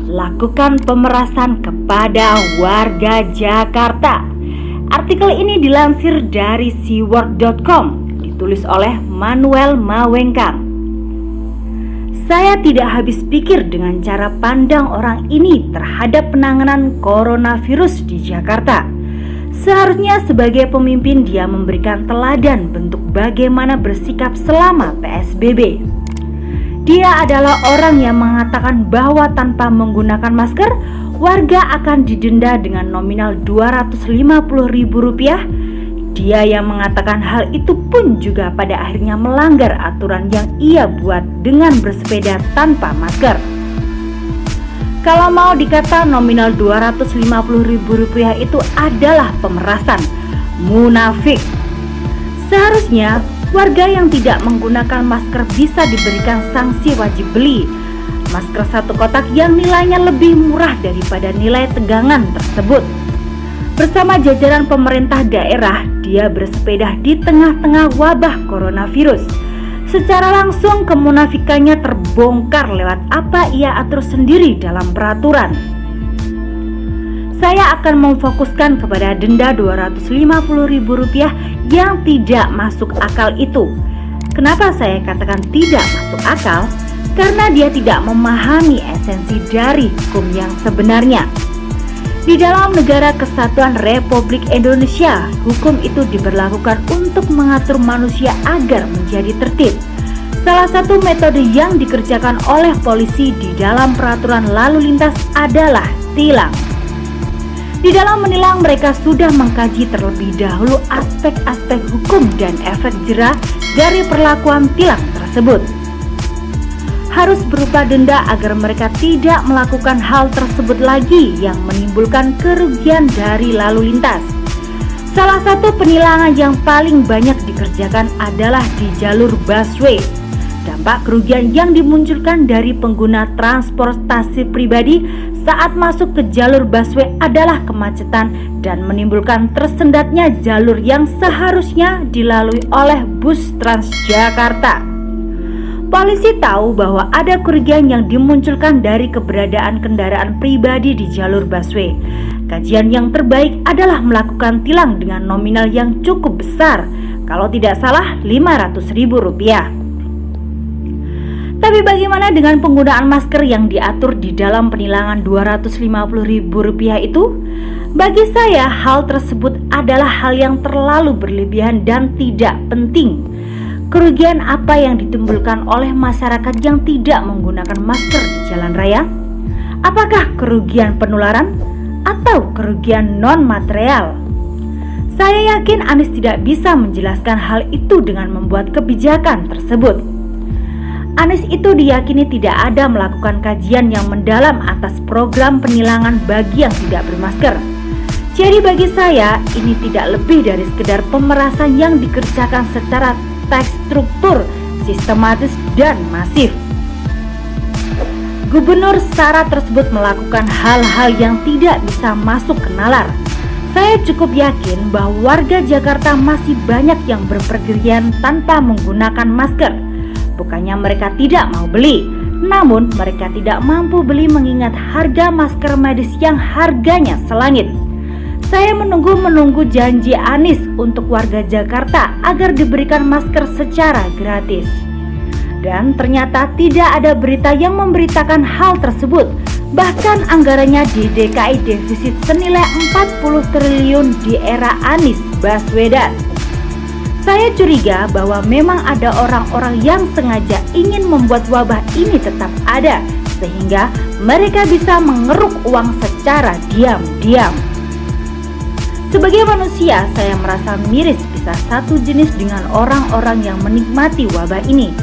lakukan pemerasan kepada warga Jakarta. Artikel ini dilansir dari seaworld.com, ditulis oleh Manuel Mawengkang. Saya tidak habis pikir dengan cara pandang orang ini terhadap penanganan coronavirus di Jakarta. Seharusnya sebagai pemimpin dia memberikan teladan bentuk bagaimana bersikap selama PSBB. Dia adalah orang yang mengatakan bahwa tanpa menggunakan masker, warga akan didenda dengan nominal Rp250.000. Dia yang mengatakan hal itu pun juga pada akhirnya melanggar aturan yang ia buat dengan bersepeda tanpa masker. Kalau mau dikata nominal Rp250.000 itu adalah pemerasan, munafik. Seharusnya warga yang tidak menggunakan masker bisa diberikan sanksi wajib beli masker satu kotak yang nilainya lebih murah daripada nilai tegangan tersebut. Bersama jajaran pemerintah daerah, dia bersepeda di tengah-tengah wabah coronavirus. Secara langsung kemunafikannya terbongkar lewat apa ia atur sendiri dalam peraturan. Saya akan memfokuskan kepada denda Rp250.000 yang tidak masuk akal itu. Kenapa saya katakan tidak masuk akal? Karena dia tidak memahami esensi dari hukum yang sebenarnya. Di dalam negara kesatuan Republik Indonesia, hukum itu diberlakukan untuk mengatur manusia agar menjadi tertib. Salah satu metode yang dikerjakan oleh polisi di dalam peraturan lalu lintas adalah tilang. Di dalam menilang, mereka sudah mengkaji terlebih dahulu aspek-aspek hukum dan efek jera dari perlakuan tilang tersebut. Harus berupa denda agar mereka tidak melakukan hal tersebut lagi yang menimbulkan kerugian dari lalu lintas. Salah satu penilangan yang paling banyak dikerjakan adalah di jalur busway. Dampak kerugian yang dimunculkan dari pengguna transportasi pribadi saat masuk ke jalur busway adalah kemacetan dan menimbulkan tersendatnya jalur yang seharusnya dilalui oleh bus Transjakarta. Polisi tahu bahwa ada kerugian yang dimunculkan dari keberadaan kendaraan pribadi di jalur busway. Kajian yang terbaik adalah melakukan tilang dengan nominal yang cukup besar, kalau tidak salah Rp500.000. Tapi bagaimana dengan penggunaan masker yang diatur di dalam penilangan Rp250.000 itu? Bagi saya hal tersebut adalah hal yang terlalu berlebihan dan tidak penting. Kerugian apa yang ditimbulkan oleh masyarakat yang tidak menggunakan masker di jalan raya? Apakah kerugian penularan atau kerugian non-material? Saya yakin Anies tidak bisa menjelaskan hal itu dengan membuat kebijakan tersebut. Anies itu diyakini tidak ada melakukan kajian yang mendalam atas program penilangan bagi yang tidak bermasker. Jadi bagi saya ini tidak lebih dari sekedar pemerasan yang dikerjakan secara terstruktur, sistematis dan masif. Gubernur SARA tersebut melakukan hal-hal yang tidak bisa masuk ke nalar. Saya cukup yakin bahwa warga Jakarta masih banyak yang berpergian tanpa menggunakan masker. Bukannya mereka tidak mau beli, namun mereka tidak mampu beli mengingat harga masker medis yang harganya selangit. Saya menunggu janji Anies untuk warga Jakarta agar diberikan masker secara gratis. Dan ternyata tidak ada berita yang memberitakan hal tersebut. Bahkan anggarannya di DKI defisit senilai 40 triliun di era Anies Baswedan. Saya curiga bahwa memang ada orang-orang yang sengaja ingin membuat wabah ini tetap ada, sehingga mereka bisa mengeruk uang secara diam-diam. Sebagai manusia, saya merasa miris bisa satu jenis dengan orang-orang yang menikmati wabah ini.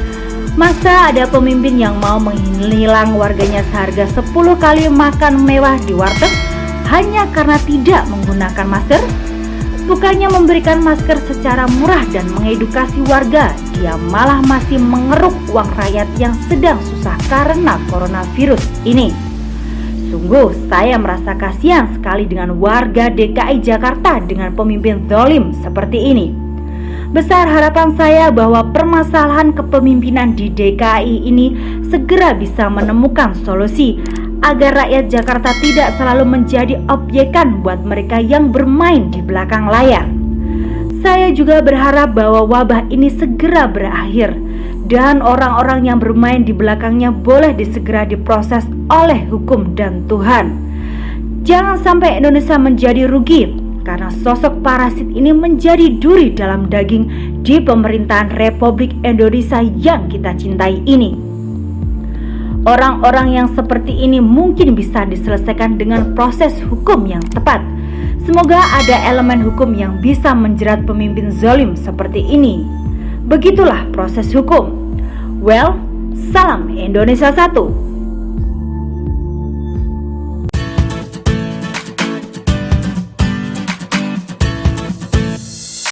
Masa ada pemimpin yang mau menghilang warganya seharga 10 kali makan mewah di warteg hanya karena tidak menggunakan masker? Bukannya memberikan masker secara murah dan mengedukasi warga, dia malah masih mengeruk uang rakyat yang sedang susah karena coronavirus ini. Sungguh saya merasa kasihan sekali dengan warga DKI Jakarta dengan pemimpin zalim seperti ini. Besar harapan saya bahwa permasalahan kepemimpinan di DKI ini segera bisa menemukan solusi agar rakyat Jakarta tidak selalu menjadi obyekan buat mereka yang bermain di belakang layar. Saya juga berharap bahwa wabah ini segera berakhir dan orang-orang yang bermain di belakangnya boleh disegera diproses oleh hukum dan Tuhan. Jangan sampai Indonesia menjadi rugi karena sosok parasit ini menjadi duri dalam daging di pemerintahan Republik Indonesia yang kita cintai ini. Orang-orang yang seperti ini mungkin bisa diselesaikan dengan proses hukum yang tepat. Semoga ada elemen hukum yang bisa menjerat pemimpin zalim seperti ini. Begitulah proses hukum. Well, salam Indonesia 1.